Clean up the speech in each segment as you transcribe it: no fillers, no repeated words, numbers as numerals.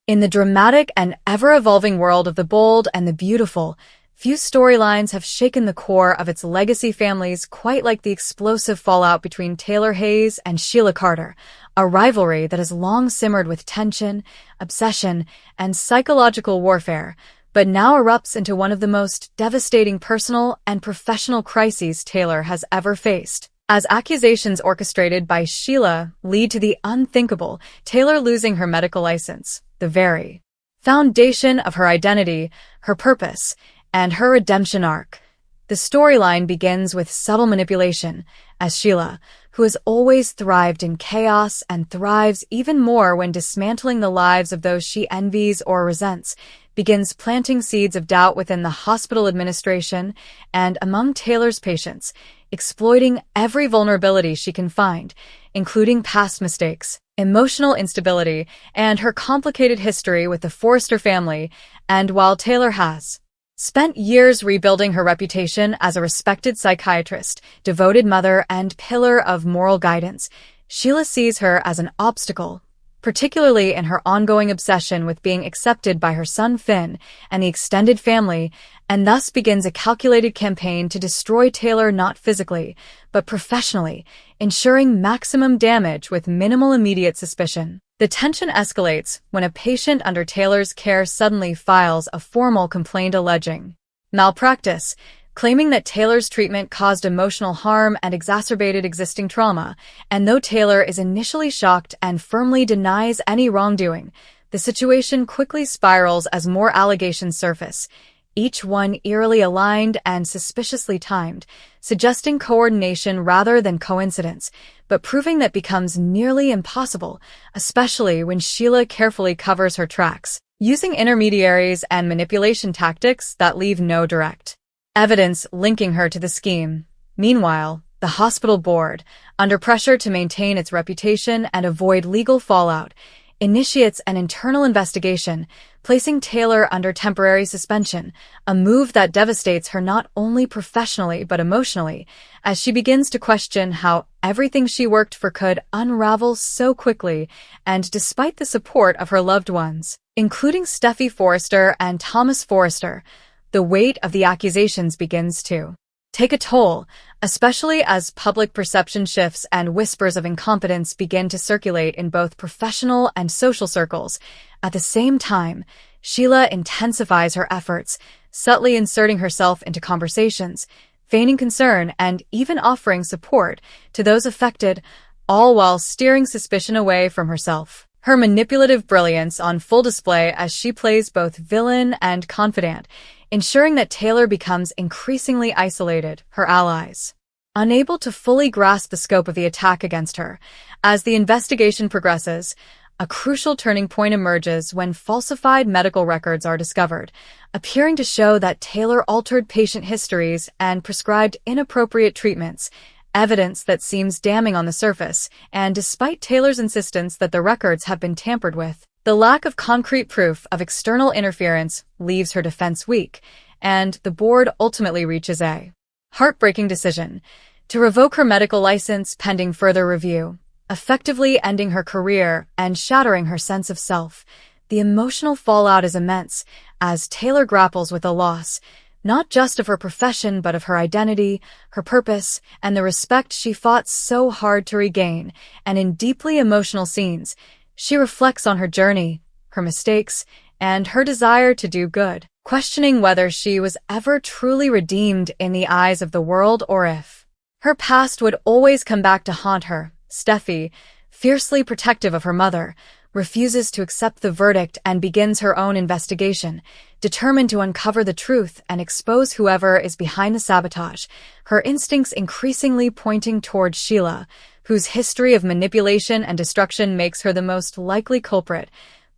In the dramatic and ever-evolving world of the bold and the beautiful, few storylines have shaken the core of its legacy families quite like the explosive fallout between Taylor Hayes and Sheila Carter, a rivalry that has long simmered with tension, obsession, and psychological warfare, but now erupts into one of the most devastating personal and professional crises Taylor has ever faced. As accusations orchestrated by Sheila lead to the unthinkable, Taylor losing her medical license, the very foundation of her identity, her purpose, and her redemption arc. The storyline begins with subtle manipulation, as Sheila, who has always thrived in chaos and thrives even more when dismantling the lives of those she envies or resents, begins planting seeds of doubt within the hospital administration and among Taylor's patients, exploiting every vulnerability she can find, including past mistakes, emotional instability, and her complicated history with the Forrester family. And while Taylor has spent years rebuilding her reputation as a respected psychiatrist, devoted mother, and pillar of moral guidance, Sheila sees her as an obstacle, particularly in her ongoing obsession with being accepted by her son Finn and the extended family, and thus begins a calculated campaign to destroy Taylor not physically, but professionally, ensuring maximum damage with minimal immediate suspicion. The tension escalates when a patient under Taylor's care suddenly files a formal complaint alleging malpractice, claiming that Taylor's treatment caused emotional harm and exacerbated existing trauma, and though Taylor is initially shocked and firmly denies any wrongdoing, the situation quickly spirals as more allegations surface, each one eerily aligned and suspiciously timed, suggesting coordination rather than coincidence, but proving that becomes nearly impossible, especially when Sheila carefully covers her tracks, using intermediaries and manipulation tactics that leave no direct evidence linking her to the scheme. Meanwhile, the hospital board, under pressure to maintain its reputation and avoid legal fallout, initiates an internal investigation, placing Taylor under temporary suspension, a move that devastates her not only professionally but emotionally, as she begins to question how everything she worked for could unravel so quickly, and despite the support of her loved ones, including Steffi Forrester and Thomas Forrester, the weight of the accusations begins to take a toll, especially as public perception shifts and whispers of incompetence begin to circulate in both professional and social circles. At the same time, Sheila intensifies her efforts, subtly inserting herself into conversations, feigning concern, and even offering support to those affected, all while steering suspicion away from herself. Her manipulative brilliance on full display as she plays both villain and confidant, ensuring that Taylor becomes increasingly isolated, her allies unable to fully grasp the scope of the attack against her. As the investigation progresses, a crucial turning point emerges when falsified medical records are discovered, appearing to show that Taylor altered patient histories and prescribed inappropriate treatments, evidence that seems damning on the surface, and despite Taylor's insistence that the records have been tampered with, the lack of concrete proof of external interference leaves her defense weak, and the board ultimately reaches a heartbreaking decision to revoke her medical license pending further review, effectively ending her career and shattering her sense of self. The emotional fallout is immense as Taylor grapples with the loss, not just of her profession but of her identity, her purpose, and the respect she fought so hard to regain. And in deeply emotional scenes, she reflects on her journey, her mistakes, and her desire to do good, questioning whether she was ever truly redeemed in the eyes of the world or if her past would always come back to haunt her. Steffi, fiercely protective of her mother, refuses to accept the verdict and begins her own investigation, determined to uncover the truth and expose whoever is behind the sabotage, her instincts increasingly pointing toward Sheila, whose history of manipulation and destruction makes her the most likely culprit,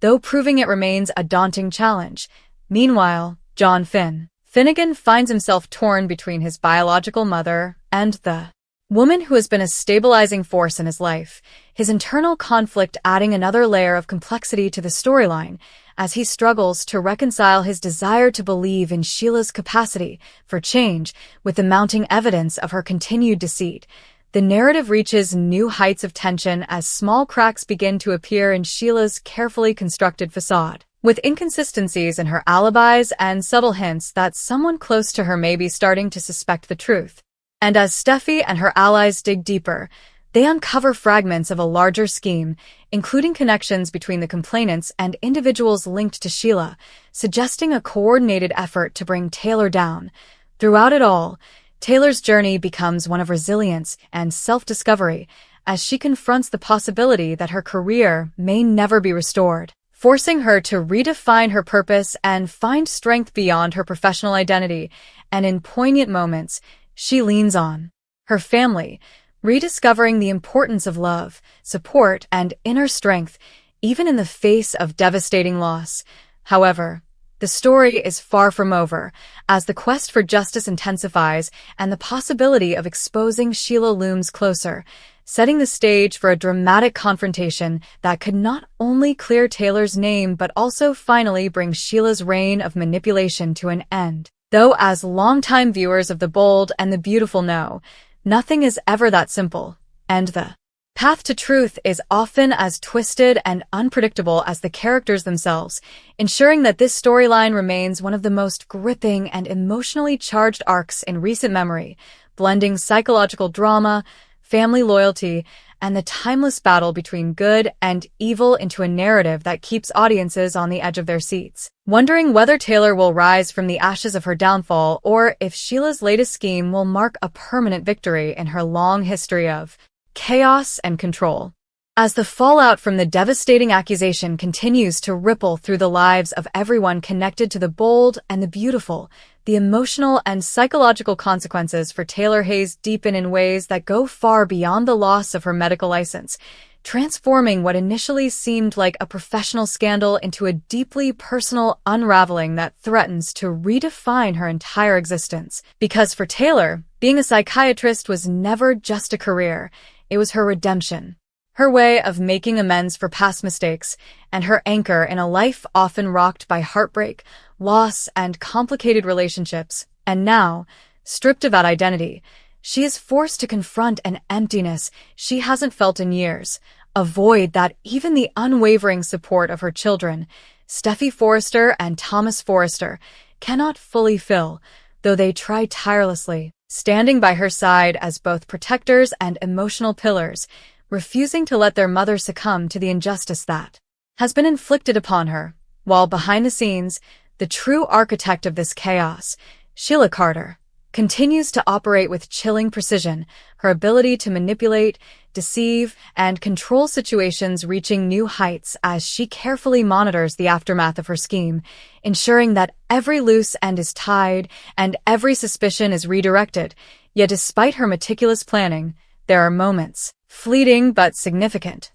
though proving it remains a daunting challenge. Meanwhile, John Finnegan finds himself torn between his biological mother and the woman who has been a stabilizing force in his life, his internal conflict adding another layer of complexity to the storyline as he struggles to reconcile his desire to believe in Sheila's capacity for change with the mounting evidence of her continued deceit. the narrative reaches new heights of tension as small cracks begin to appear in Sheila's carefully constructed facade. With inconsistencies in her alibis and subtle hints that someone close to her may be starting to suspect the truth. And as Steffi and her allies dig deeper, they uncover fragments of a larger scheme, including connections between the complainants and individuals linked to Sheila, suggesting a coordinated effort to bring Taylor down. Throughout it all, Taylor's journey becomes one of resilience and self-discovery as she confronts the possibility that her career may never be restored, forcing her to redefine her purpose and find strength beyond her professional identity. And in poignant moments, she leans on her family, rediscovering the importance of love, support, and inner strength, even in the face of devastating loss. However, the story is far from over, as the quest for justice intensifies and the possibility of exposing Sheila looms closer, setting the stage for a dramatic confrontation that could not only clear Taylor's name but also finally bring Sheila's reign of manipulation to an end. Though as longtime viewers of The Bold and the Beautiful know, nothing is ever that simple, and the path to truth is often as twisted and unpredictable as the characters themselves, ensuring that this storyline remains one of the most gripping and emotionally charged arcs in recent memory, blending psychological drama, family loyalty, and the timeless battle between good and evil into a narrative that keeps audiences on the edge of their seats, wondering whether Taylor will rise from the ashes of her downfall or if Sheila's latest scheme will mark a permanent victory in her long history of chaos and control. As the fallout from the devastating accusation continues to ripple through the lives of everyone connected to The Bold and the Beautiful, the emotional and psychological consequences for Taylor Hayes deepen in ways that go far beyond the loss of her medical license, transforming what initially seemed like a professional scandal into a deeply personal unraveling that threatens to redefine her entire existence. Because for Taylor, being a psychiatrist was never just a career, it was her redemption, her way of making amends for past mistakes, and her anchor in a life often rocked by heartbreak, loss, and complicated relationships. And now, stripped of that identity, she is forced to confront an emptiness she hasn't felt in years, a void that even the unwavering support of her children, Steffi Forrester and Thomas Forrester, cannot fully fill, though they try tirelessly, standing by her side as both protectors and emotional pillars, refusing to let their mother succumb to the injustice that has been inflicted upon her. While behind the scenes, the true architect of this chaos, Sheila Carter, continues to operate with chilling precision, her ability to manipulate, deceive, and control situations reaching new heights as she carefully monitors the aftermath of her scheme, ensuring that every loose end is tied and every suspicion is redirected. Yet despite her meticulous planning, there are moments, fleeting but significant,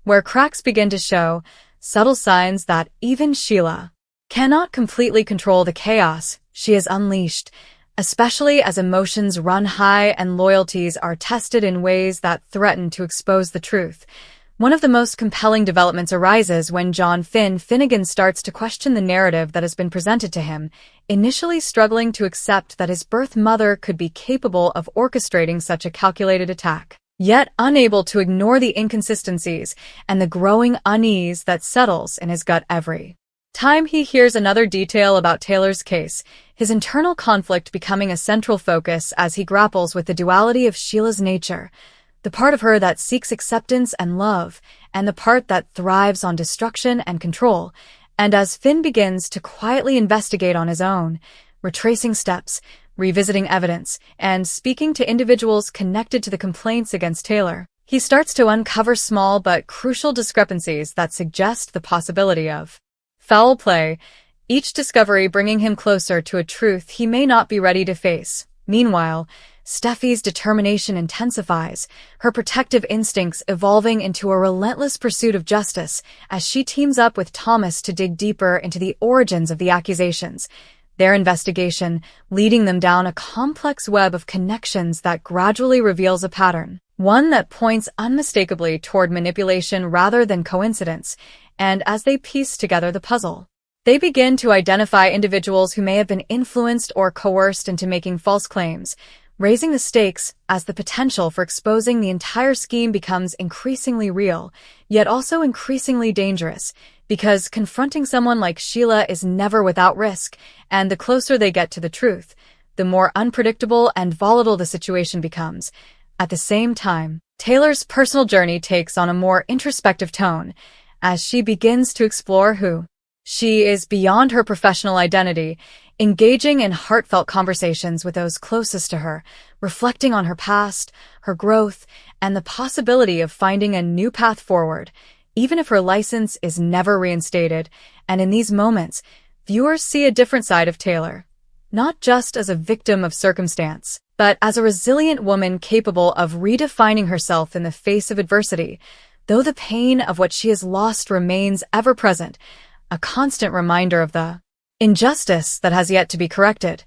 where cracks begin to show, subtle signs that even Sheila cannot completely control the chaos she has unleashed, especially as emotions run high and loyalties are tested in ways that threaten to expose the truth. One of the most compelling developments arises when John Finnegan starts to question the narrative that has been presented to him, initially struggling to accept that his birth mother could be capable of orchestrating such a calculated attack, yet unable to ignore the inconsistencies and the growing unease that settles in his gut every time he hears another detail about Taylor's case, his internal conflict becoming a central focus as he grapples with the duality of Sheila's nature, the part of her that seeks acceptance and love, and the part that thrives on destruction and control. And as Finn begins to quietly investigate on his own, retracing steps, revisiting evidence, and speaking to individuals connected to the complaints against Taylor, he starts to uncover small but crucial discrepancies that suggest the possibility of foul play, each discovery bringing him closer to a truth he may not be ready to face. Meanwhile, Steffi's determination intensifies, her protective instincts evolving into a relentless pursuit of justice as she teams up with Thomas to dig deeper into the origins of the accusations, their investigation leading them down a complex web of connections that gradually reveals a pattern, one that points unmistakably toward manipulation rather than coincidence. And as they piece together the puzzle, they begin to identify individuals who may have been influenced or coerced into making false claims, raising the stakes as the potential for exposing the entire scheme becomes increasingly real, yet also increasingly dangerous, because confronting someone like Sheila is never without risk, and the closer they get to the truth, the more unpredictable and volatile the situation becomes. At the same time, Taylor's personal journey takes on a more introspective tone, as she begins to explore who she is beyond her professional identity, engaging in heartfelt conversations with those closest to her, reflecting on her past, her growth, and the possibility of finding a new path forward, even if her license is never reinstated. And in these moments, viewers see a different side of Taylor, not just as a victim of circumstance, but as a resilient woman capable of redefining herself in the face of adversity, though the pain of what she has lost remains ever present, a constant reminder of the injustice that has yet to be corrected.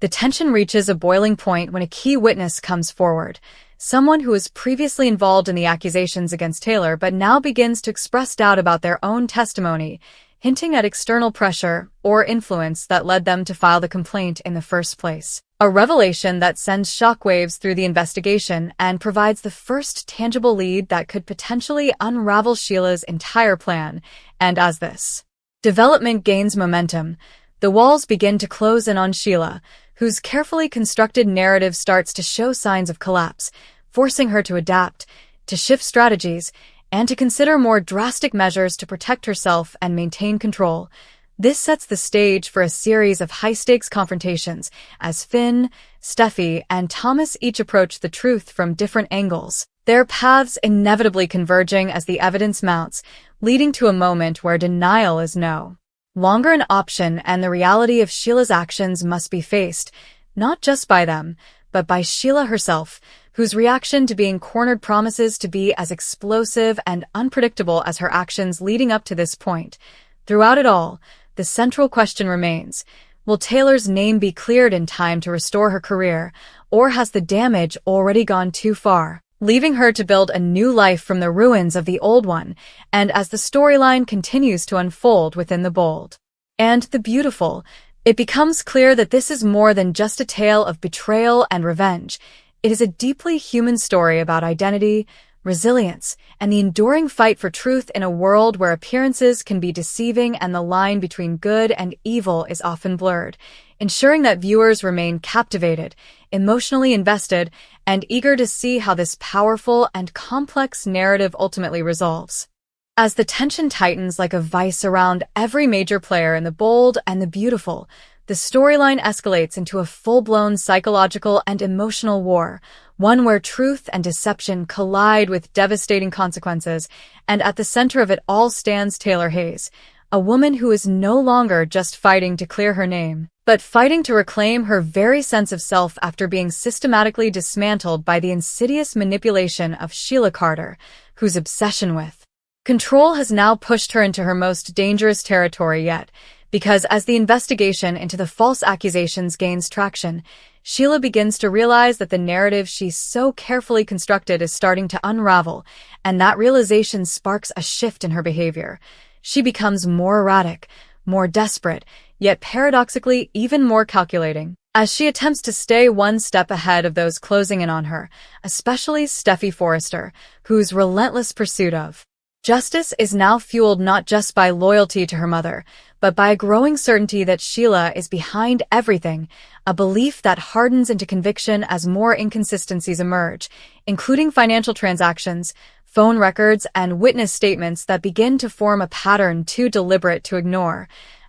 The tension reaches a boiling point when a key witness comes forward, someone who was previously involved in the accusations against Taylor but now begins to express doubt about their own testimony, hinting at external pressure or influence that led them to file the complaint in the first place. A revelation that sends shockwaves through the investigation and provides the first tangible lead that could potentially unravel Sheila's entire plan. And as this development gains momentum, the walls begin to close in on Sheila, whose carefully constructed narrative starts to show signs of collapse, forcing her to adapt, to shift strategies, and to consider more drastic measures to protect herself and maintain control. This sets the stage for a series of high-stakes confrontations as Finn, Steffi, and Thomas each approach the truth from different angles, their paths inevitably converging as the evidence mounts, leading to a moment where denial is no longer an option and the reality of Sheila's actions must be faced, not just by them, but by Sheila herself, whose reaction to being cornered promises to be as explosive and unpredictable as her actions leading up to this point. Throughout it all, the central question remains, will Taylor's name be cleared in time to restore her career, or has the damage already gone too far, leaving her to build a new life from the ruins of the old one? And as the storyline continues to unfold within the bold and the beautiful, it becomes clear that this is more than just a tale of betrayal and revenge. It is a deeply human story about identity, resilience, and the enduring fight for truth in a world where appearances can be deceiving and the line between good and evil is often blurred, ensuring that viewers remain captivated, emotionally invested, and eager to see how this powerful and complex narrative ultimately resolves. As the tension tightens like a vice around every major player in the bold and the beautiful, the storyline escalates into a full-blown psychological and emotional war, one where truth and deception collide with devastating consequences, and at the center of it all stands Taylor Hayes, a woman who is no longer just fighting to clear her name, but fighting to reclaim her very sense of self after being systematically dismantled by the insidious manipulation of Sheila Carter, whose obsession with control has now pushed her into her most dangerous territory yet, because as the investigation into the false accusations gains traction, Sheila begins to realize that the narrative she so carefully constructed is starting to unravel, and that realization sparks a shift in her behavior. She becomes more erratic, more desperate, yet paradoxically even more calculating, as she attempts to stay one step ahead of those closing in on her, especially Steffi Forrester, whose relentless pursuit of justice is now fueled not just by loyalty to her mother, but by a growing certainty that Sheila is behind everything, a belief that hardens into conviction as more inconsistencies emerge, including financial transactions, phone records, and witness statements that begin to form a pattern too deliberate to ignore.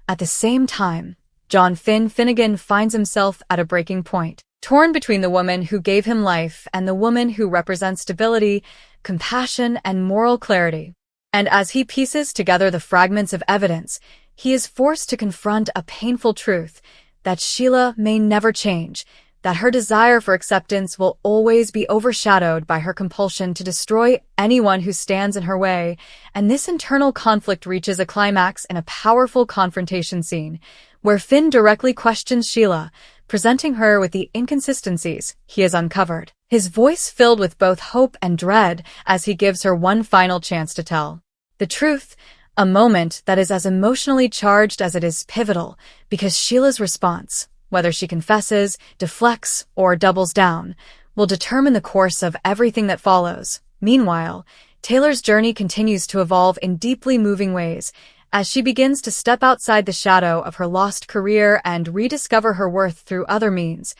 At the same time, John Finnegan finds himself at a breaking point, torn between the woman who gave him life and the woman who represents stability, compassion, and moral clarity. And as he pieces together the fragments of evidence, he is forced to confront a painful truth, that Sheila may never change, that her desire for acceptance will always be overshadowed by her compulsion to destroy anyone who stands in her way, and this internal conflict reaches a climax in a powerful confrontation scene, where Finn directly questions Sheila, presenting her with the inconsistencies he has uncovered, his voice filled with both hope and dread as he gives her one final chance to tell the truth, a moment that is as emotionally charged as it is pivotal, because Sheila's response, whether she confesses, deflects, or doubles down, will determine the course of everything that follows. Meanwhile, Taylor's journey continues to evolve in deeply moving ways as she begins to step outside the shadow of her lost career and rediscover her worth through other means,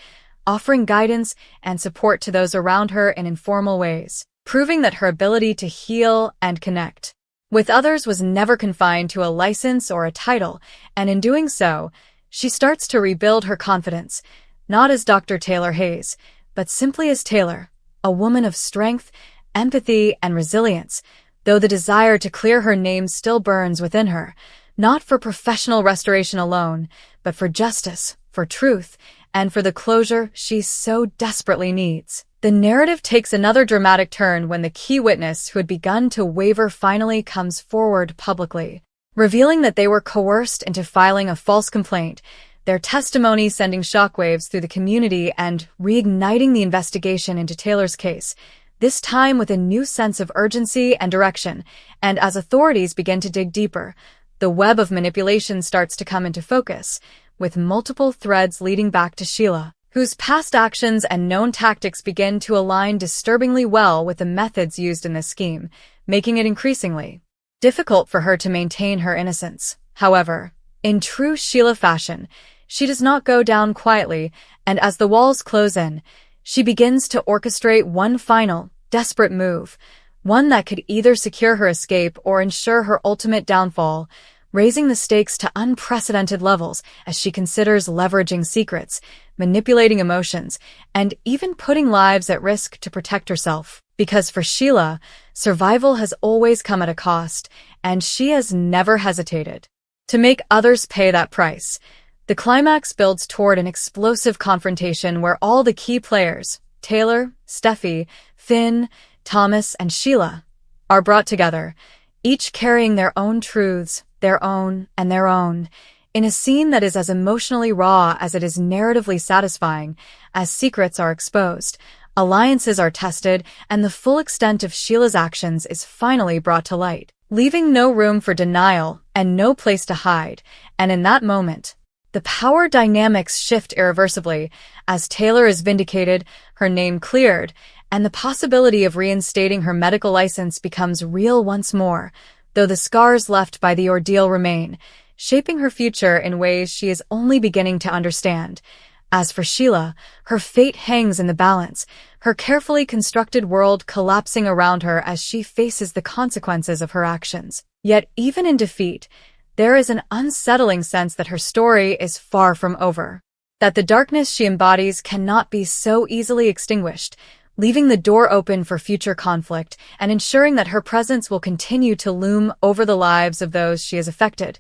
offering guidance and support to those around her in informal ways, proving that her ability to heal and connect with others was never confined to a license or a title, and in doing so, she starts to rebuild her confidence, not as Dr. Taylor Hayes, but simply as Taylor, a woman of strength, empathy, and resilience, though the desire to clear her name still burns within her, not for professional restoration alone, but for justice, for truth, and for the closure she so desperately needs. The narrative takes another dramatic turn when the key witness who had begun to waver finally comes forward publicly, revealing that they were coerced into filing a false complaint, their testimony sending shockwaves through the community and reigniting the investigation into Taylor's case, this time with a new sense of urgency and direction. And as authorities begin to dig deeper, the web of manipulation starts to come into focus, with multiple threads leading back to Sheila, whose past actions and known tactics begin to align disturbingly well with the methods used in this scheme, making it increasingly difficult for her to maintain her innocence. However, in true Sheila fashion, she does not go down quietly, and as the walls close in, she begins to orchestrate one final, desperate move, one that could either secure her escape or ensure her ultimate downfall, raising the stakes to unprecedented levels as she considers leveraging secrets, manipulating emotions, and even putting lives at risk to protect herself. Because for Sheila, survival has always come at a cost, and she has never hesitated to make others pay that price. The climax builds toward an explosive confrontation where all the key players, Taylor, Steffi, Finn, Thomas, and Sheila, are brought together, each carrying their own truths, their own, in a scene that is as emotionally raw as it is narratively satisfying, as secrets are exposed, alliances are tested, and the full extent of Sheila's actions is finally brought to light, leaving no room for denial and no place to hide. And in that moment, the power dynamics shift irreversibly as Taylor is vindicated, her name cleared, and the possibility of reinstating her medical license becomes real once more, though the scars left by the ordeal remain, shaping her future in ways she is only beginning to understand. As for Sheila, her fate hangs in the balance, her carefully constructed world collapsing around her as she faces the consequences of her actions. Yet even in defeat, there is an unsettling sense that her story is far from over, that the darkness she embodies cannot be so easily extinguished, leaving the door open for future conflict and ensuring that her presence will continue to loom over the lives of those she has affected.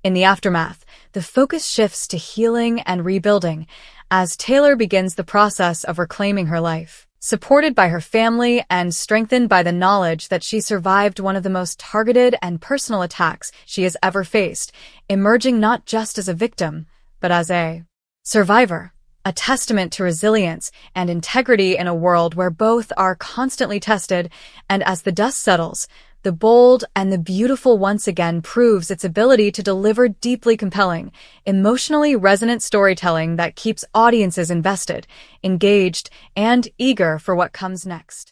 In the aftermath, the focus shifts to healing and rebuilding as Taylor begins the process of reclaiming her life, supported by her family and strengthened by the knowledge that she survived one of the most targeted and personal attacks she has ever faced, emerging not just as a victim, but as a survivor, a testament to resilience and integrity in a world where both are constantly tested. And as the dust settles, the bold and the beautiful once again proves its ability to deliver deeply compelling, emotionally resonant storytelling that keeps audiences invested, engaged, and eager for what comes next.